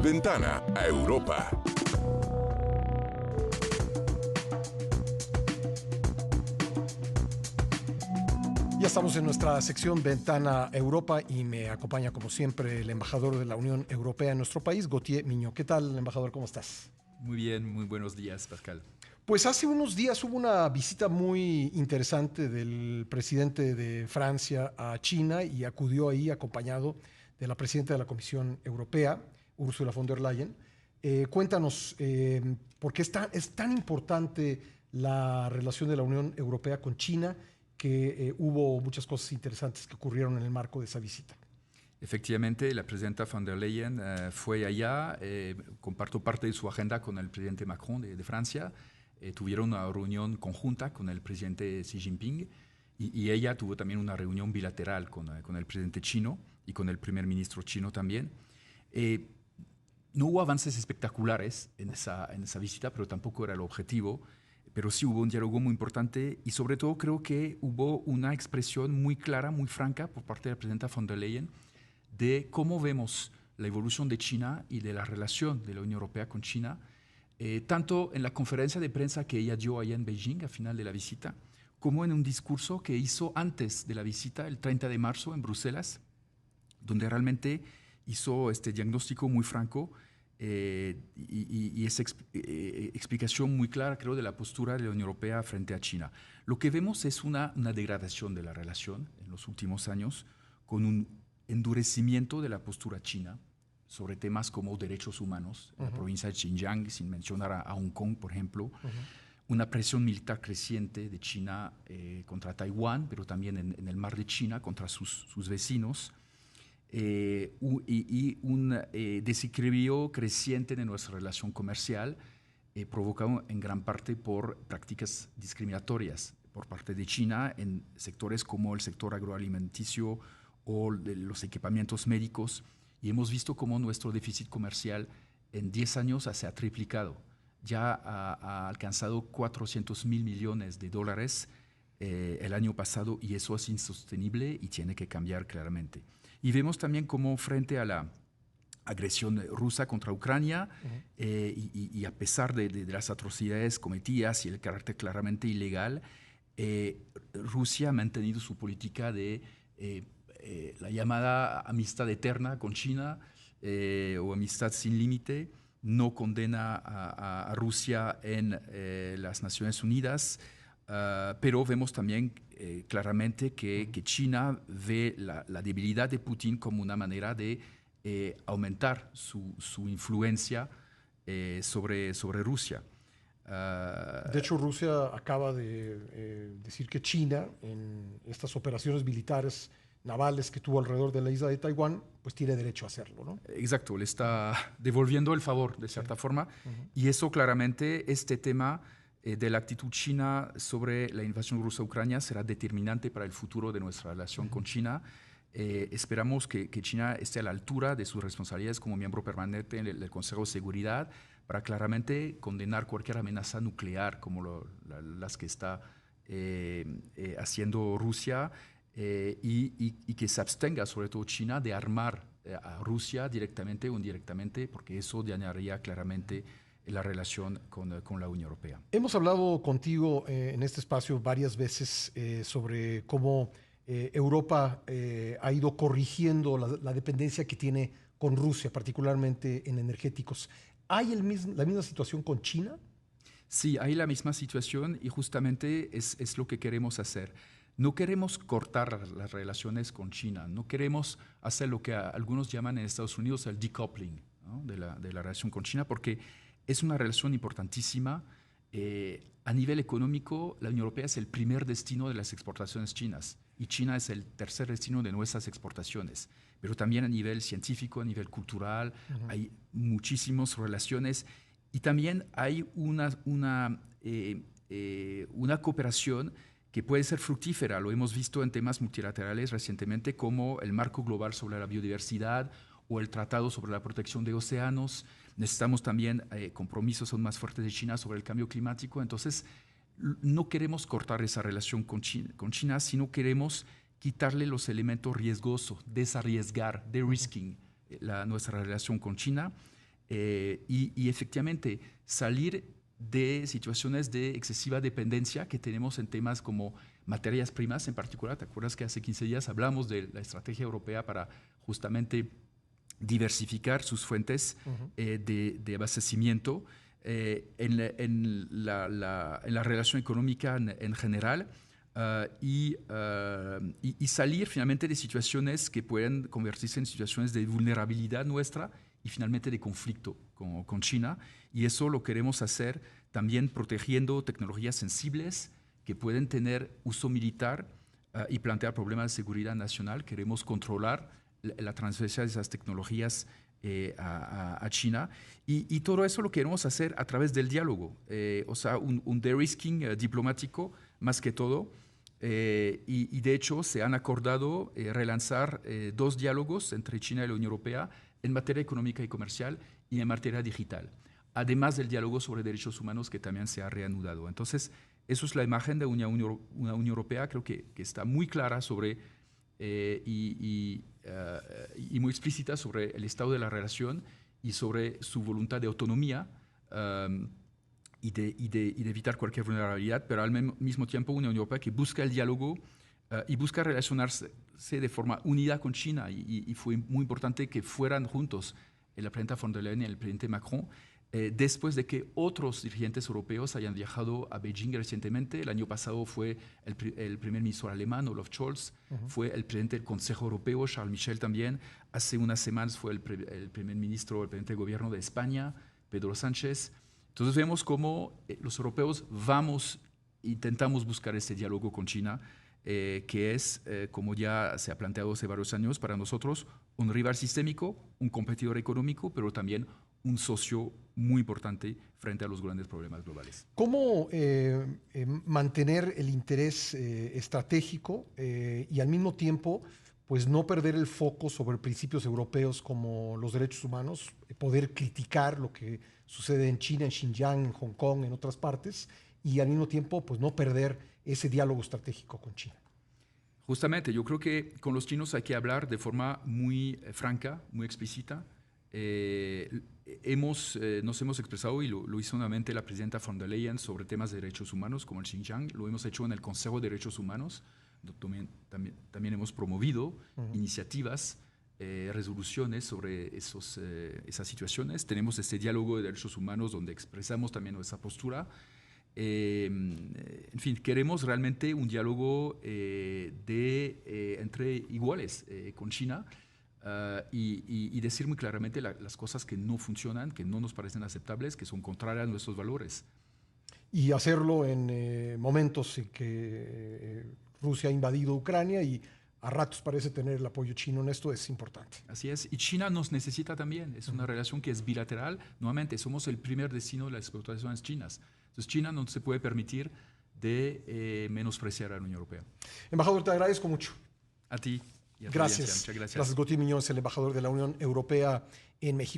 Ventana a Europa. Ya estamos en nuestra sección Ventana Europa y me acompaña como siempre el embajador de la Unión Europea en nuestro país, Gauthier Mignot. ¿Qué tal, embajador? ¿Cómo estás? Muy bien, muy buenos días, Pascal. Pues hace unos días hubo una visita muy interesante del presidente de Francia a China y acudió ahí acompañado de la presidenta de la Comisión Europea, Ursula von der Leyen. Cuéntanos, ¿por qué es tan importante la relación de la Unión Europea con China? Que hubo muchas cosas interesantes que ocurrieron en el marco de esa visita. Efectivamente, la presidenta von der Leyen fue allá, compartió parte de su agenda con el presidente Macron de Francia, tuvieron una reunión conjunta con el presidente Xi Jinping y ella tuvo también una reunión bilateral con el presidente chino y con el primer ministro chino también. No hubo avances espectaculares en esa visita, pero tampoco era el objetivo. Pero sí hubo un diálogo muy importante y sobre todo creo que hubo una expresión muy clara, muy franca por parte de la presidenta von der Leyen de cómo vemos la evolución de China y de la relación de la Unión Europea con China, tanto en la conferencia de prensa que ella dio allá en Beijing al final de la visita, como en un discurso que hizo antes de la visita, el 30 de marzo en Bruselas, donde realmente hizo este diagnóstico muy franco y esa explicación muy clara, creo, de la postura de la Unión Europea frente a China. Lo que vemos es una degradación de la relación en los últimos años, con un endurecimiento de la postura china sobre temas como derechos humanos en la provincia de Xinjiang, sin mencionar a Hong Kong, por ejemplo, una presión militar creciente de China contra Taiwán, pero también en el mar de China contra sus vecinos, y un desequilibrio creciente de nuestra relación comercial, provocado en gran parte por prácticas discriminatorias por parte de China en sectores como el sector agroalimenticio o de los equipamientos médicos. Y hemos visto cómo nuestro déficit comercial en 10 años se ha triplicado. Ya ha alcanzado 400.000 millones de dólares el año pasado, y eso es insostenible y tiene que cambiar claramente. Y vemos también cómo frente a la agresión rusa contra Ucrania, y a pesar de las atrocidades cometidas y el carácter claramente ilegal, Rusia ha mantenido su política de la llamada amistad eterna con China, o amistad sin límite. No condena a Rusia en las Naciones Unidas, pero vemos también claramente que China ve la debilidad de Putin como una manera de aumentar su influencia sobre Rusia. De hecho, Rusia acaba de decir que China, en estas operaciones militares navales que tuvo alrededor de la isla de Taiwán, pues tiene derecho a hacerlo, ¿no? Exacto, le está devolviendo el favor, de cierta forma. Y eso claramente, este tema de la actitud china sobre la invasión rusa a Ucrania será determinante para el futuro de nuestra relación con China. Esperamos que China esté a la altura de sus responsabilidades como miembro permanente del Consejo de Seguridad para claramente condenar cualquier amenaza nuclear como las que está haciendo Rusia, y que se abstenga, sobre todo China, de armar a Rusia directamente o indirectamente, porque eso dañaría claramente la relación con la Unión Europea. Hemos hablado contigo en este espacio varias veces sobre cómo Europa ha ido corrigiendo la dependencia que tiene con Rusia, particularmente en energéticos. ¿Hay la misma situación con China? Sí, hay la misma situación y justamente es lo que queremos hacer. No queremos cortar las relaciones con China, no queremos hacer lo que algunos llaman en Estados Unidos el decoupling, ¿no?, de la relación con China, porque es una relación importantísima. A nivel económico, la Unión Europea es el primer destino de las exportaciones chinas y China es el tercer destino de nuestras exportaciones. Pero también a nivel científico, a nivel cultural, hay muchísimas relaciones y también hay una cooperación que puede ser fructífera. Lo hemos visto en temas multilaterales recientemente, como el Marco Global sobre la Biodiversidad o el Tratado sobre la Protección de Océanos. Necesitamos también compromisos aún más fuertes de China sobre el cambio climático. Entonces, no queremos cortar esa relación con China, sino queremos quitarle los elementos riesgosos, desarriesgar, de-risking nuestra relación con China. y efectivamente salir de situaciones de excesiva dependencia que tenemos en temas como materias primas en particular. ¿Te acuerdas que hace 15 días hablamos de la estrategia europea para justamente diversificar sus fuentes de abastecimiento en la relación económica en general? Y salir finalmente de situaciones que pueden convertirse en situaciones de vulnerabilidad nuestra y finalmente de conflicto con China. Y eso lo queremos hacer también protegiendo tecnologías sensibles que pueden tener uso militar y plantear problemas de seguridad nacional. Queremos controlar la transferencia de esas tecnologías a China. Y todo eso lo queremos hacer a través del diálogo. O sea, un de-risking diplomático más que todo. Y de hecho se han acordado relanzar 2 diálogos entre China y la Unión Europea en materia económica y comercial y en materia digital, además del diálogo sobre derechos humanos que también se ha reanudado. Entonces, eso es la imagen de una Unión Europea, creo que está muy clara sobre y muy explícita sobre el estado de la relación y sobre su voluntad de autonomía y de evitar cualquier vulnerabilidad, pero al mismo tiempo una Unión Europea que busca el diálogo y busca relacionarse de forma unida con China. Y fue muy importante que fueran juntos la presidenta von der Leyen y el presidente Macron, después de que otros dirigentes europeos hayan viajado a Beijing recientemente. El año pasado fue el primer ministro alemán, Olaf Scholz, fue el presidente del Consejo Europeo, Charles Michel también. Hace unas semanas fue el primer ministro, el presidente de gobierno de España, Pedro Sánchez. Entonces vemos cómo los europeos intentamos buscar ese diálogo con China, que es, como ya se ha planteado hace varios años, para nosotros un rival sistémico, un competidor económico, pero también un socio muy importante frente a los grandes problemas globales. ¿Cómo mantener el interés estratégico y al mismo tiempo pues no perder el foco sobre principios europeos como los derechos humanos, poder criticar lo que sucede en China, en Xinjiang, en Hong Kong, en otras partes, y al mismo tiempo pues no perder ese diálogo estratégico con China? Justamente, yo creo que con los chinos hay que hablar de forma muy franca, muy explícita. Nos hemos expresado, y lo hizo nuevamente la presidenta von der Leyen, sobre temas de derechos humanos como el Xinjiang. Lo hemos hecho en el Consejo de Derechos Humanos. También hemos promovido iniciativas, resoluciones sobre esas situaciones. Tenemos este diálogo de derechos humanos donde expresamos también nuestra postura. En fin, queremos realmente un diálogo entre iguales con China. Y decir muy claramente las cosas que no funcionan, que no nos parecen aceptables, que son contrarias a nuestros valores. Y hacerlo en momentos en que Rusia ha invadido Ucrania y a ratos parece tener el apoyo chino en esto, es importante. Así es, y China nos necesita también, es una relación que es bilateral. Nuevamente, somos el primer destino de las exportaciones chinas. Entonces China no se puede permitir de menospreciar a la Unión Europea. Embajador, te agradezco mucho. A ti. Gracias. Muchas gracias. Gracias, Gautier Miñón, el embajador de la Unión Europea en México.